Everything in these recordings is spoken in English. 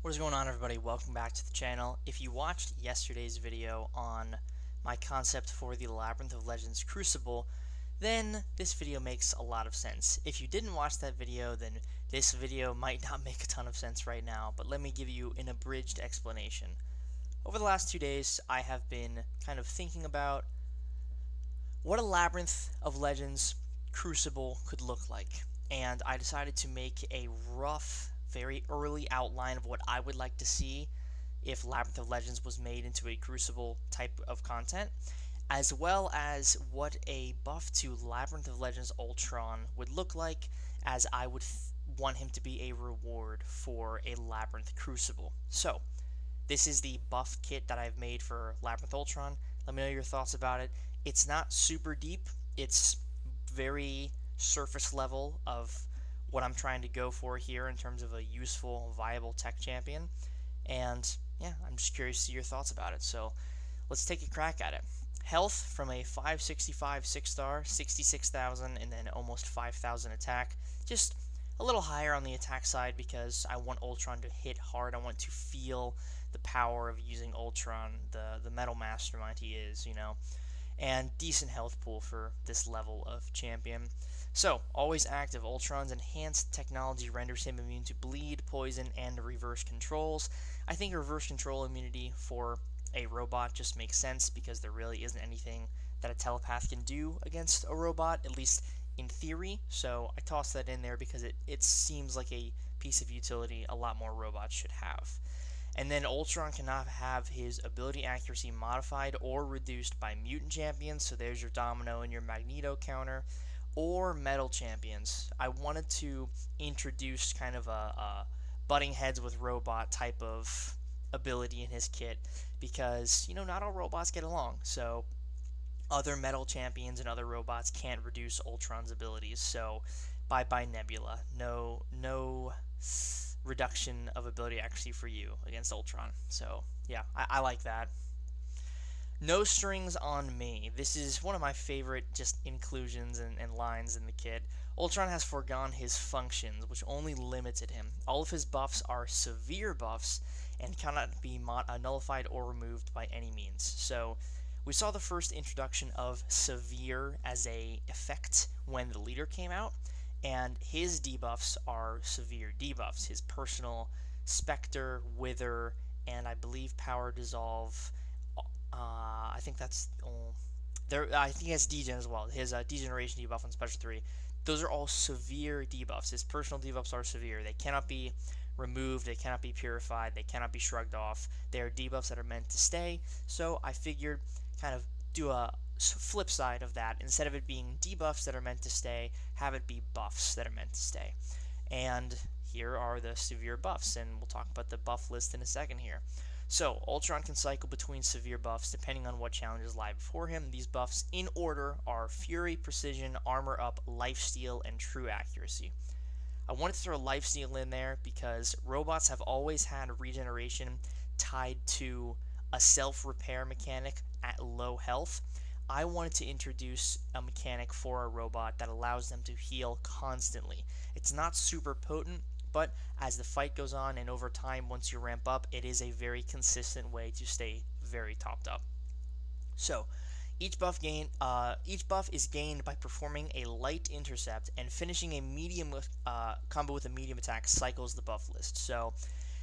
What is going on, everybody? Welcome back to the channel. If you watched yesterday's video on my concept for the Labyrinth of Legends Crucible, then this video makes a lot of sense. If you didn't watch that video, then this video might not make a ton of sense right now, but let me give you an abridged explanation. Over the last 2 days, I have been kind of thinking about what a Labyrinth of Legends Crucible could look like, and I decided to make a rough, very early outline of what I would like to see if Labyrinth of Legends was made into a Crucible type of content, as well as what a buff to Labyrinth of Legends Ultron would look like, as I would want him to be a reward for a Labyrinth Crucible. So, this is the buff kit that I've made for Labyrinth Ultron. Let me know your thoughts about it. It's not super deep. It's very surface level of what I'm trying to go for here in terms of a useful, viable tech champion. And yeah, I'm just curious to see your thoughts about it. So let's take a crack at it. Health from a 565 6-star, 66,000, and then almost 5,000 attack. Just a little higher on the attack side because I want Ultron to hit hard. I want to feel the power of using Ultron, the metal mastermind he is, you know. And decent health pool for this level of champion. So, always active, Ultron's enhanced technology renders him immune to bleed, poison, and reverse controls. I think reverse control immunity for a robot just makes sense because there really isn't anything that a telepath can do against a robot, at least in theory. So I tossed that in there because it seems like a piece of utility a lot more robots should have. And then Ultron cannot have his ability accuracy modified or reduced by mutant champions, so there's your Domino and your Magneto counter, or metal champions. I wanted to introduce kind of a butting heads with robot type of ability in his kit because, you know, not all robots get along. So other metal champions and other robots can't reduce Ultron's abilities. So bye-bye Nebula. No reduction of ability accuracy for you against Ultron. So yeah, I like that. No strings on me. This is one of my favorite just inclusions and lines in the kit. Ultron has foregone his functions, which only limited him. All of his buffs are severe buffs and cannot be nullified or removed by any means. So we saw the first introduction of severe as a effect when the leader came out, and his debuffs are severe debuffs. His personal Spectre, Wither, and I believe Power Dissolve. I think that's there. I think he has degen as well. His degeneration debuff on Special 3. Those are all severe debuffs. His personal debuffs are severe. They cannot be removed. They cannot be purified. They cannot be shrugged off. They are debuffs that are meant to stay. So I figured kind of do a flip side of that. Instead of it being debuffs that are meant to stay, have it be buffs that are meant to stay. And here are the severe buffs, and we'll talk about the buff list in a second here. So, Ultron can cycle between severe buffs depending on what challenges lie before him. These buffs, in order, are Fury, Precision, Armor Up, Lifesteal, and True Accuracy. I wanted to throw Lifesteal in there because robots have always had regeneration tied to a self-repair mechanic at low health. I wanted to introduce a mechanic for a robot that allows them to heal constantly. It's not super potent, but as the fight goes on and over time, once you ramp up, it is a very consistent way to stay very topped up. So, each buff is gained by performing a light intercept, and finishing a medium combo with a medium attack cycles the buff list. So,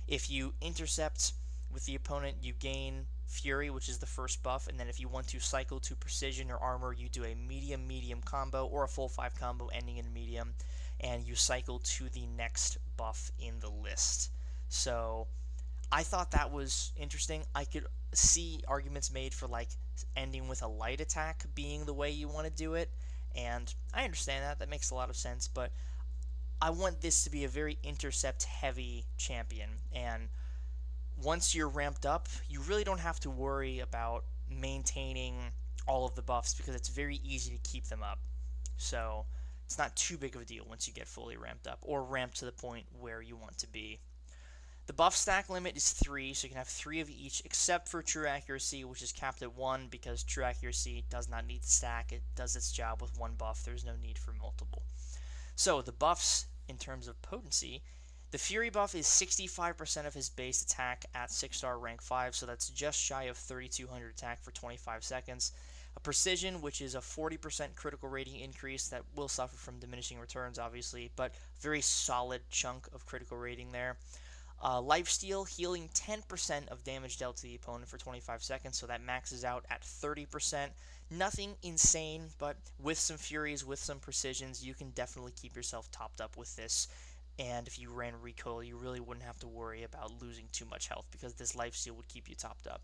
if you intercept with the opponent, you gain Fury, which is the first buff, and then if you want to cycle to Precision or Armor, you do a medium combo or a full 5 combo ending in medium, and you cycle to the next buff in the list. So I thought that was interesting. I could see arguments made for like ending with a light attack being the way you want to do it, and I understand that. That makes a lot of sense, but I want this to be a very intercept heavy champion, and once you're ramped up, you really don't have to worry about maintaining all of the buffs because it's very easy to keep them up. So it's not too big of a deal once you get fully ramped up or ramped to the point where you want to be. The buff stack limit is 3, so you can have 3 of each except for True Accuracy, which is capped at 1 because True Accuracy does not need to stack. It does its job with 1 buff. There's no need for multiple. So the buffs in terms of potency, The Fury buff is 65% of his base attack at 6-star rank 5, so that's just shy of 3200 attack for 25 seconds. A Precision, which is a 40% critical rating increase that will suffer from diminishing returns, obviously, but very solid chunk of critical rating there. Lifesteal, healing 10% of damage dealt to the opponent for 25 seconds, so that maxes out at 30%. Nothing insane, but with some Furies, with some Precisions, you can definitely keep yourself topped up with this. And if you ran Recoil, you really wouldn't have to worry about losing too much health because this Lifesteal would keep you topped up.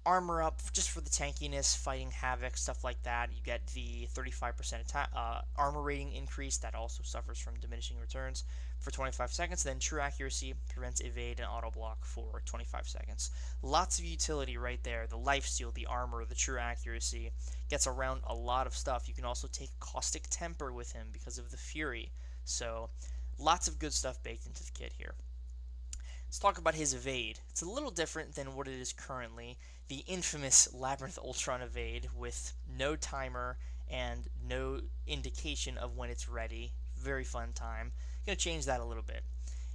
Armor up just for the tankiness, fighting Havoc, stuff like that. You get the 35% attack, armor rating increase that also suffers from diminishing returns for 25 seconds. Then True Accuracy prevents evade and auto block for 25 seconds. Lots of utility right there. The Lifesteal, the armor, the True Accuracy gets around a lot of stuff. You can also take Caustic Temper with him because of the Fury. So lots of good stuff baked into the kit here. Let's talk about his evade. It's a little different than what it is currently. The infamous Labyrinth Ultron evade with no timer and no indication of when it's ready. Very fun time. Gonna change that a little bit.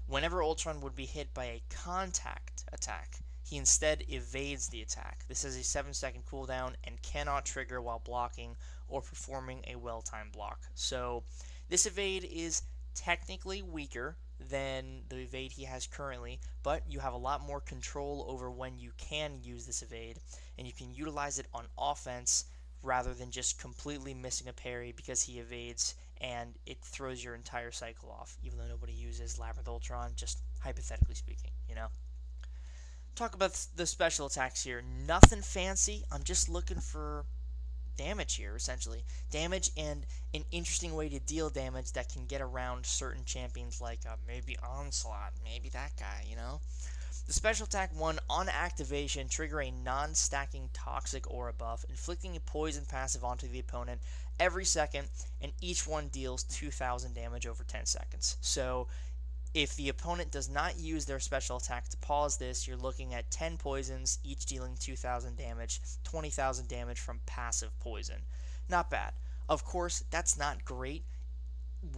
Whenever Ultron would be hit by a contact attack, he instead evades the attack. This has a 7-second cooldown and cannot trigger while blocking or performing a well-timed block. So this evade is technically weaker than the evade he has currently, but you have a lot more control over when you can use this evade, and you can utilize it on offense rather than just completely missing a parry because he evades and it throws your entire cycle off, even though nobody uses Labyrinth Ultron, just hypothetically speaking, you know? Talk about the special attacks here. Nothing fancy. I'm just looking for damage here, essentially. Damage and an interesting way to deal damage that can get around certain champions like maybe Onslaught, maybe that guy, you know? The special attack 1, on activation, trigger a non-stacking toxic aura buff, inflicting a poison passive onto the opponent every second, and each one deals 2000 damage over 10 seconds. So if the opponent does not use their special attack to pause this, you're looking at 10 poisons, each dealing 2,000 damage, 20,000 damage from passive poison. Not bad. Of course, that's not great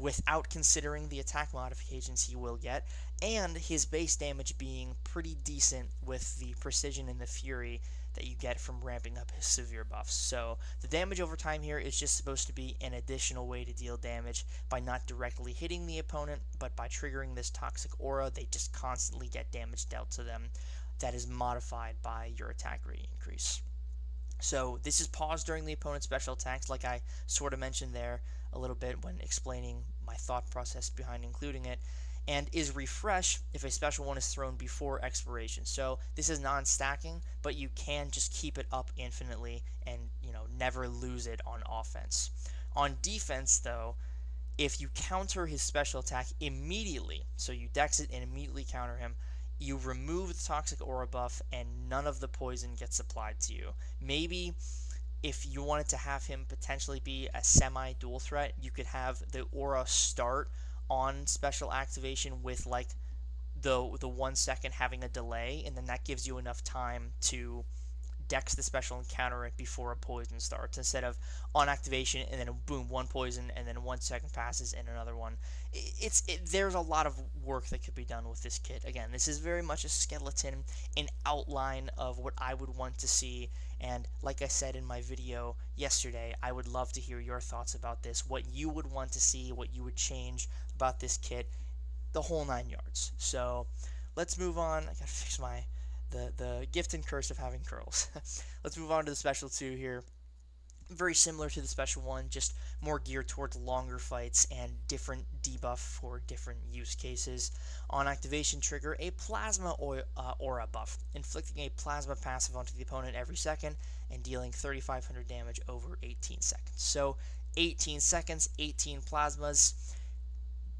without considering the attack modifications he will get, and his base damage being pretty decent with the Precision and the Fury that you get from ramping up his severe buffs. So the damage over time here is just supposed to be an additional way to deal damage by not directly hitting the opponent, but by triggering this toxic aura, they just constantly get damage dealt to them that is modified by your attack rate increase. So this is paused during the opponent's special attacks, like I sort of mentioned there a little bit when explaining my thought process behind including it, and is refresh if a special one is thrown before expiration. So this is non-stacking, but you can just keep it up infinitely and, you know, never lose it on offense. On defense, though, if you counter his special attack immediately, so you dex it and immediately counter him, you remove the toxic aura buff and none of the poison gets applied to you. Maybe if you wanted to have him potentially be a semi-dual threat, you could have the aura start on special activation with like the 1 second having a delay, and then that gives you enough time to dex the special and counter it before a poison starts, instead of on activation and then boom, 1 poison and then 1 second passes and another one. There's a lot of work that could be done with this kit. Again, this is very much a skeleton, an outline of what I would want to see, and like I said in my video yesterday, I would love to hear your thoughts about this, what you would want to see, what you would change about this kit, the whole 9 yards. So let's move on. I gotta fix the gift and curse of having curls. Let's move on to the special 2 here. Very similar to the special 1, just more geared towards longer fights and different debuff for different use cases. On activation, trigger a plasma aura buff, inflicting a plasma passive onto the opponent every second and dealing 3,500 damage over 18 seconds. So 18 seconds, 18 plasmas,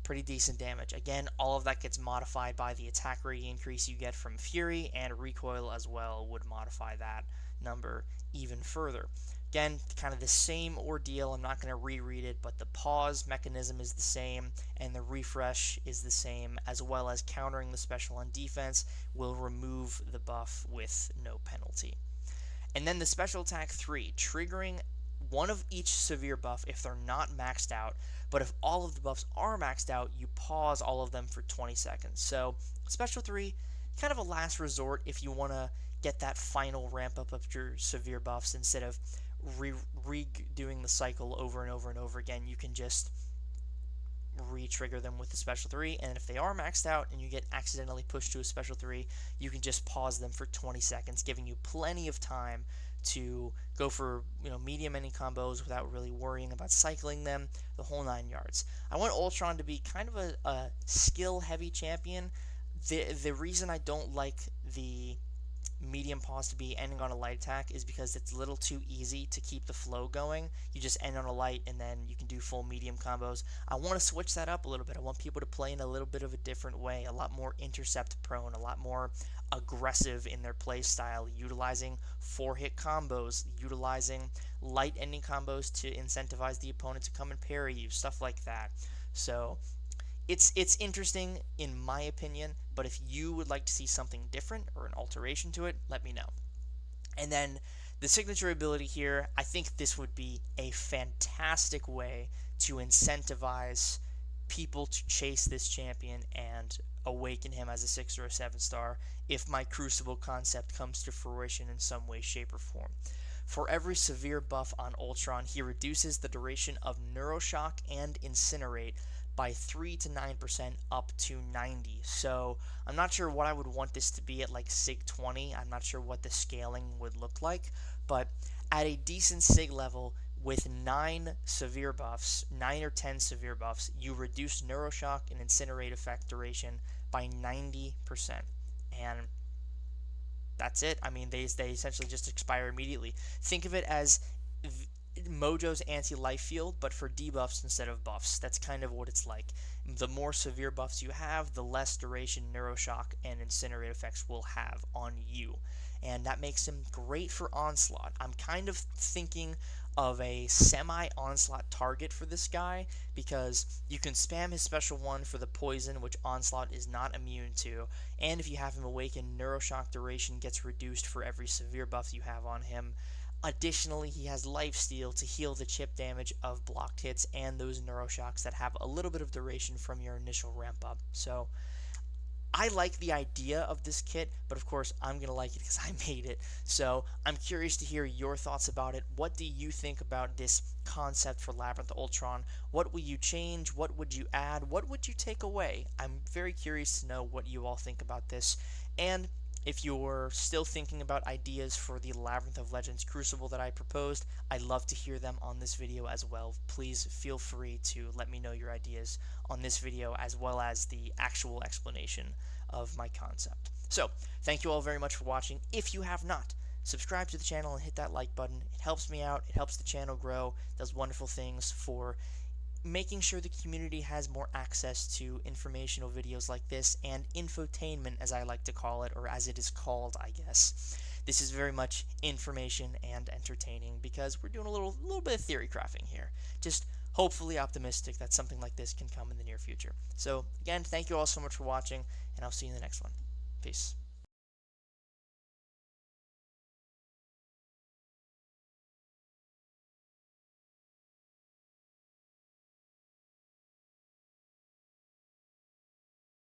pretty decent damage. Again, all of that gets modified by the attack rate increase you get from Fury, and Recoil as well would modify that number even further. Again, kind of the same ordeal. I'm not going to reread it, but the pause mechanism is the same, and the refresh is the same, as well as countering the special on defense will remove the buff with no penalty. And then the special attack 3, triggering one of each severe buff if they're not maxed out, but if all of the buffs are maxed out, you pause all of them for 20 seconds. So Special 3, kind of a last resort if you want to get that final ramp up of your severe buffs instead of redoing the cycle over and over and over again. You can just re-trigger them with the Special 3, and if they are maxed out and you get accidentally pushed to a Special 3, you can just pause them for 20 seconds, giving you plenty of time to go for medium ending combos without really worrying about cycling them, the whole 9 yards. I want Ultron to be kind of a skill heavy champion. The reason I don't like the medium pause to be ending on a light attack is because it's a little too easy to keep the flow going. You just end on a light and then you can do full medium combos. I want to switch that up a little bit. I want people to play in a little bit of a different way, a lot more intercept prone, a lot more aggressive in their play style, utilizing 4-hit combos, utilizing light ending combos to incentivize the opponent to come and parry you, stuff like that. So it's interesting in my opinion, but if you would like to see something different or an alteration to it, let me know. And then the signature ability here, I think this would be a fantastic way to incentivize people to chase this champion and awaken him as a 6 or a 7 star if my Crucible concept comes to fruition in some way, shape, or form. For every severe buff on Ultron, he reduces the duration of Neuroshock and Incinerate by 3 to 9% up to 90. So I'm not sure what I would want this to be at like Sig 20. I'm not sure what the scaling would look like, but at a decent Sig level with 9 severe buffs, 9 or 10 severe buffs, you reduce Neuroshock and Incinerate effect duration by 90%. And that's it. I mean, they essentially just expire immediately. Think of it as Mojo's anti-life field, but for debuffs instead of buffs. That's kind of what it's like. The more severe buffs you have, the less duration Neuroshock and Incinerate effects will have on you. And that makes him great for Onslaught. I'm kind of thinking of a semi-Onslaught target for this guy, because you can spam his special 1 for the poison, which Onslaught is not immune to, and if you have him awaken, Neuroshock duration gets reduced for every severe buff you have on him. Additionally, he has Lifesteal to heal the chip damage of blocked hits and those Neuroshocks that have a little bit of duration from your initial ramp up. So I like the idea of this kit, but of course I'm going to like it because I made it. So I'm curious to hear your thoughts about it. What do you think about this concept for Labyrinth Ultron? What will you change? What would you add? What would you take away? I'm very curious to know what you all think about this. And if you're still thinking about ideas for the Labyrinth of Legends Crucible that I proposed, I'd love to hear them on this video as well. Please feel free to let me know your ideas on this video as well as the actual explanation of my concept. So, thank you all very much for watching. If you have not, subscribe to the channel and hit that like button. It helps me out, it helps the channel grow, does wonderful things for making sure the community has more access to informational videos like this and infotainment, as I like to call it, or as it is called, I guess. This is very much information and entertaining because we're doing a little bit of theory crafting here. Just hopefully optimistic that something like this can come in the near future. So again, thank you all so much for watching, and I'll see you in the next one. Peace.